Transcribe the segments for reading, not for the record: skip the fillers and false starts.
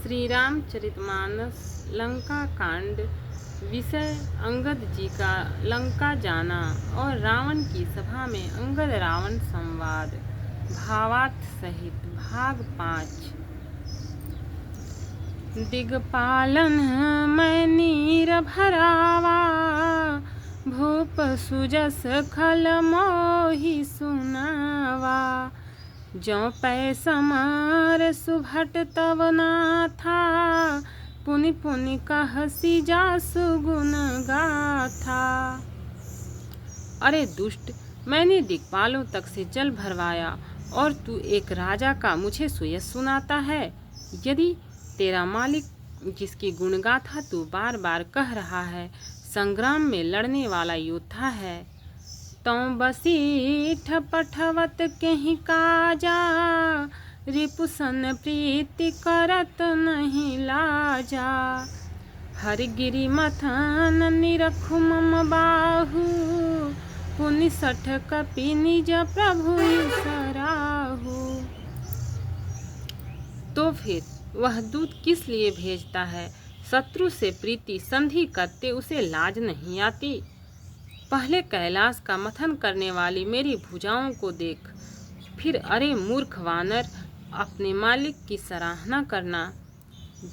श्री रामचरितमानस लंका कांड। विषय अंगद जी का लंका जाना और रावण की सभा में अंगद रावण संवाद। भावार्थ सहित भाग 5। दिगपालन मैं नीर भरावा, भूप सुजस खल मोहि सुनावा। जो पै समार सुभट तव नाथा, पुनि पुनि कहसी जासु गुण गाथा। अरे दुष्ट, मैंने दिक्पालों तक से जल भरवाया और तू एक राजा का मुझे सुयश सुनाता है। यदि तेरा मालिक जिसकी गुणगाथा तू बार बार कह रहा है संग्राम में लड़ने वाला योद्धा है, तो बसी ठपठवत केहि काजा, रिपुसन प्रीति करत नहीं लाजा। हरिगिरि मथन निरखु मम बाहु, पुनि सठ कपि निज प्रभु सराहु। तो फिर वह दूत किस लिए भेजता है? शत्रु से प्रीति संधि करते उसे लाज नहीं आती? पहले कैलाश का मथन करने वाली मेरी भुजाओं को देख, फिर अरे मूर्ख वानर, अपने मालिक की सराहना करना।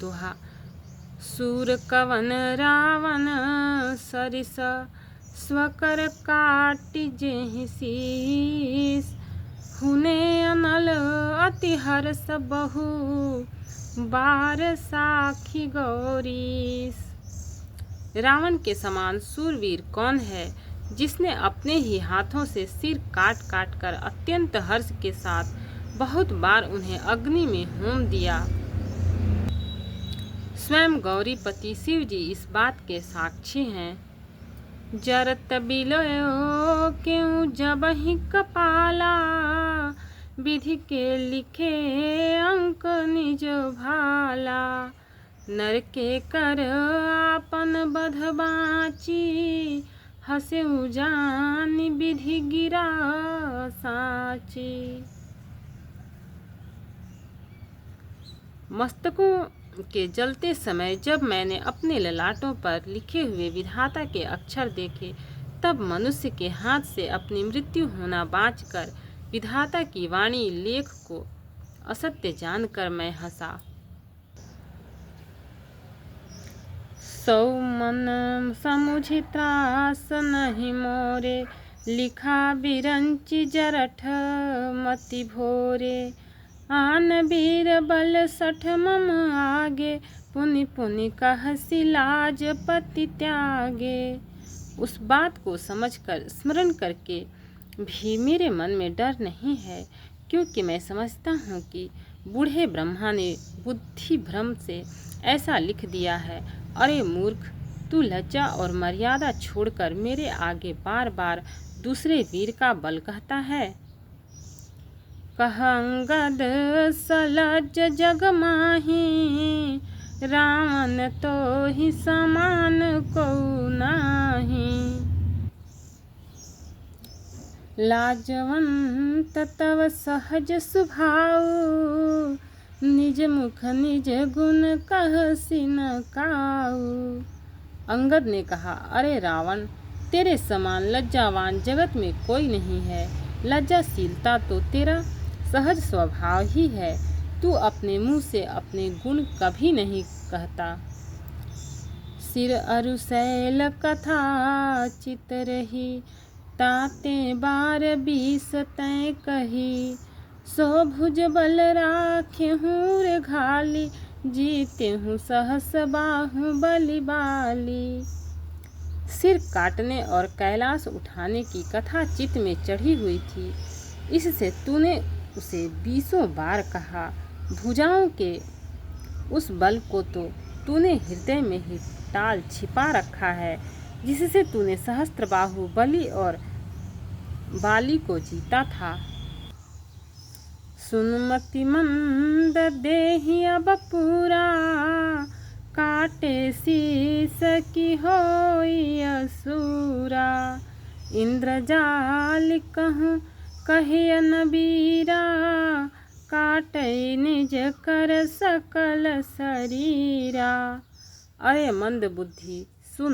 दोहा। सूर कवन रावण सरिस, स्वकर काटि जेहि शीस। हुने अनल अति हर्ष बहु, बार साखी गौरीस। रावण के समान सूरवीर कौन है जिसने अपने ही हाथों से सिर काट काट कर अत्यंत हर्ष के साथ बहुत बार उन्हें अग्नि में होम दिया। स्वयं गौरीपति शिव जी इस बात के साक्षी हैं। जरत बिलोयो क्यों जबहि कपाला, विधि के लिखे अंक निज भाला। नर के कर आपन बध बाची, हसे जानि विधि गिरा साची। मस्तकों के जलते समय जब मैंने अपने ललाटों पर लिखे हुए विधाता के अक्षर देखे, तब मनुष्य के हाथ से अपनी मृत्यु होना बाँचकर विधाता की वाणी लेख को असत्य जानकर मैं हंसा। सौ मन समुझि त्रास नहीं मोरे, लिखा बिरंचि जरठ मति भोरे। आन बीर बल सठ मम आगे, पुनि पुनि कहसी लाज पति त्यागे। उस बात को समझकर स्मरण करके भी मेरे मन में डर नहीं है, क्योंकि मैं समझता हूँ कि बूढ़े ब्रह्मा ने बुद्धि भ्रम से ऐसा लिख दिया है। अरे मूर्ख, तू लज्जा और मर्यादा छोड़कर मेरे आगे बार बार दूसरे वीर का बल कहता है। कह अंगद सलज जग माही, रावण तो ही समान को नाही। लाजवंत तव सहज सुभाव, निज मुख निज गुण कहसी न काऊ। अंगद ने कहा, अरे रावण, तेरे समान लज्जावान जगत में कोई नहीं है। लज्जाशीलता तो तेरा सहज स्वभाव ही है। तू अपने मुंह से अपने गुण कभी नहीं कहता। सिर अरुशैल कथा चित रही, ताते बार 20 तय कही। सो भुज बल राखे हूँ रे घाली, जीते हूँ सहस बाहु बलि बाली। सिर काटने और कैलाश उठाने की कथा चित्त में चढ़ी हुई थी, इससे तूने उसे 20 बार कहा। भुजाओं के उस बल को तो तूने हृदय में ही टाल छिपा रखा है, जिससे तूने सहस्त्रबाहु बलि और बाली को जीता था। सुनमति मंद देहि अब पूरा, काटे शीस की होई असुरा। इंद्रजाल कहूँ कहिय न बीरा, काटै निज कर सकल शरीरा। अरे मंद बुद्धि सुन,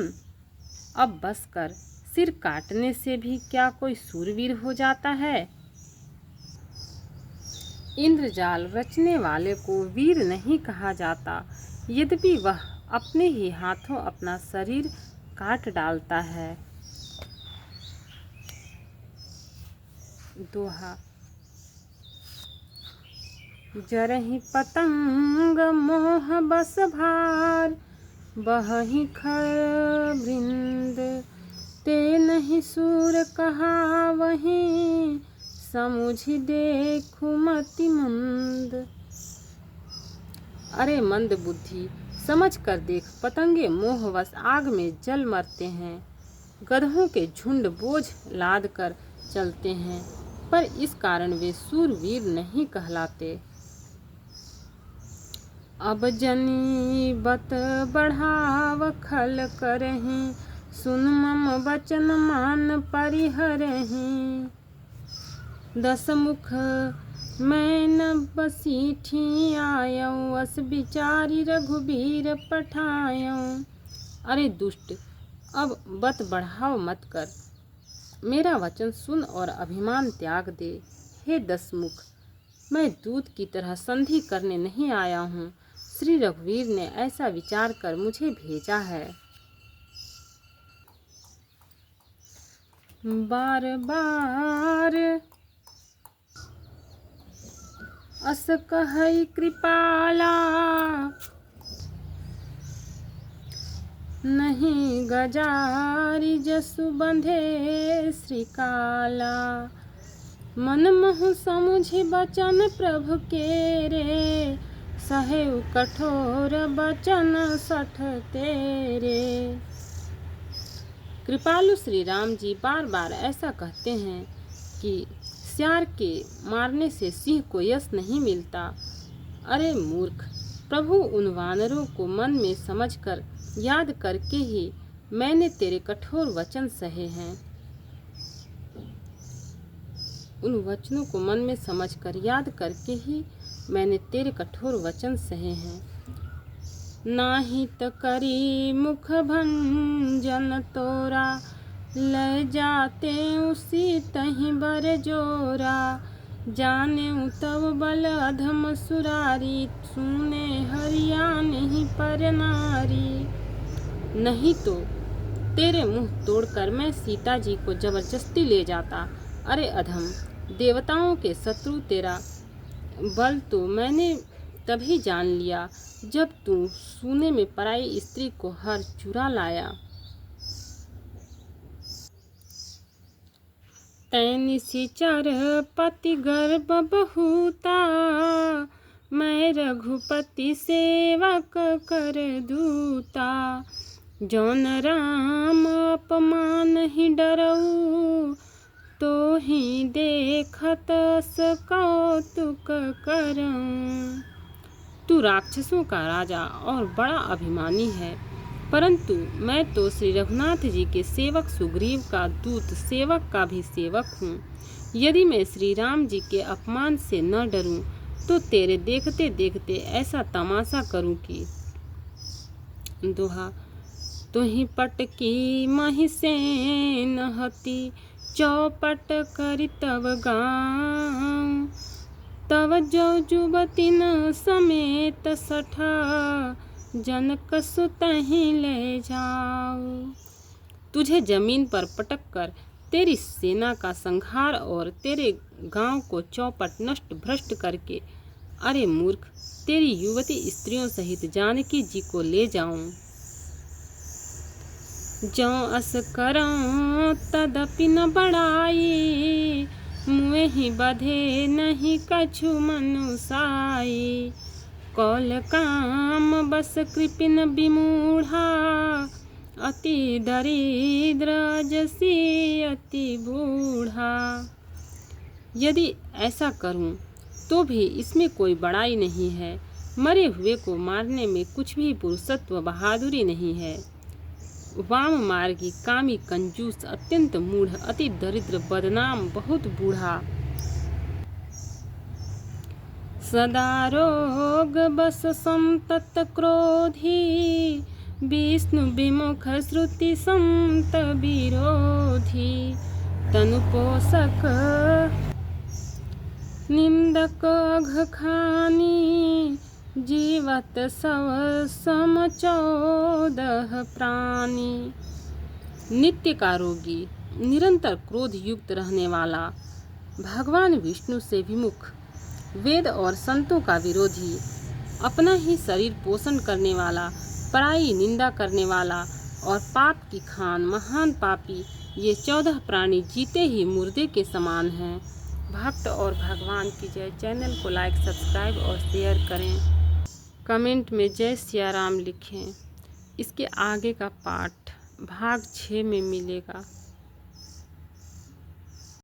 अब बस कर। सिर काटने से भी क्या कोई शूरवीर हो जाता है? इंद्रजाल रचने वाले को वीर नहीं कहा जाता, यद्यपि वह अपने ही हाथों अपना शरीर काट डालता है। दोहा। जरहि पतंग मोह बस भार, बहहि खर वृंद, ते नहीं सूर कहावहि, समुझि देखु मति मंद। अरे मंद बुद्धि, समझ कर देख, पतंगे मोहवश आग में जल मरते हैं। गधों के झुंड बोझ लाद कर चलते हैं, पर इस कारण वे सूरवीर नहीं कहलाते। अब जनी बत बढ़ाव खल करहीं, सुन मम वचन मान परिहरहीं। 10 मुख मैं न बसीठी आयऊँ, अस विचारी रघुबीर पठायऊँ। अरे दुष्ट, अब बत बढ़ाव मत कर, मेरा वचन सुन और अभिमान त्याग दे। हे 10 मुख, मैं दूत की तरह संधि करने नहीं आया हूँ। श्री रघुवीर ने ऐसा विचार कर मुझे भेजा है। बार बार अस कहई कृपाला, नहीं गजारी जसु बंधे श्रीकाला। मन महु समुझि बचन प्रभु के रे, सहेउ कठोर बचन सठ तेरे। कृपालु श्री राम जी बार बार ऐसा कहते हैं कि सियार के मारने से सिंह को यश नहीं मिलता। अरे मूर्ख, प्रभु उन वानरों को मन में समझकर याद करके ही मैंने तेरे कठोर वचन सहे हैं। उन वचनों को मन में समझकर याद करके ही मैंने तेरे कठोर वचन सहे हैं। नाही त करी मुख भंजन तोरा, ले जाते उसी तहीं बर जोरा। जाने तब बल अधम सुरारी, सुने हरिया नहीं पर नारी। नहीं तो तेरे मुंह तोड़कर मैं सीता जी को जबरदस्ती ले जाता। अरे अधम, देवताओं के शत्रु तेरा बल तो मैंने तभी जान लिया जब तू सूने में पराई स्त्री को हर चुरा लाया। तैनिसिचर पति गर्भ बहुता, मैं रघुपति सेवक कर दूता। जौन राम अपमान ही डरऊ, तो ही देखत कौतुक करऊं। तू राक्षसों का राजा और बड़ा अभिमानी है, परंतु मैं तो श्री रघुनाथ जी के सेवक सुग्रीव का दूत, सेवक का भी सेवक हूँ। यदि मैं श्री राम जी के अपमान से न डरूं, तो तेरे देखते देखते ऐसा तमाशा करूं कि। दोहा। तुहि पट की महिषेन हती, चौपट करि तव गाँव। तव जो जुबतिन समेत सठा, जनक सुतहि ले जाओ। तुझे जमीन पर पटक कर तेरी सेना का संहार और तेरे गांव को चौपट नष्ट भ्रष्ट करके, अरे मूर्ख, तेरी युवती स्त्रियों सहित जानकी जी को ले जाऊं। जो अस करऊं तदपि न बड़ाई, मुँह ही बधे नहीं कछु मनुसाई। कौल काम बस कृपिन विमूढ़ा, अति दरिद्र जसी अति बूढ़ा। यदि ऐसा करूं तो भी इसमें कोई बड़ाई नहीं है। मरे हुए को मारने में कुछ भी पुरुषत्व बहादुरी नहीं है। वाम मार्गी, कामी, कंजूस, अत्यंत मूढ़, अति दरिद्र, बदनाम, बहुत बूढ़ा। सदा रोग बस संतत क्रोधी, विष्णु विमुख श्रुति संत विरोधी। तनु पोषक निंदक अघ खानी, जीवत सव सम 14 प्राणी। नित्य का रोगी, निरंतर क्रोध युक्त रहने वाला, भगवान विष्णु से विमुख, वेद और संतों का विरोधी, अपना ही शरीर पोषण करने वाला, पराई निंदा करने वाला और पाप की खान महान पापी, ये 14 प्राणी जीते ही मुर्दे के समान हैं। भक्त और भगवान की जय। चैनल को लाइक, सब्सक्राइब और शेयर करें। कमेंट में जय सिया राम लिखें। इसके आगे का पाठ भाग 6 में मिलेगा।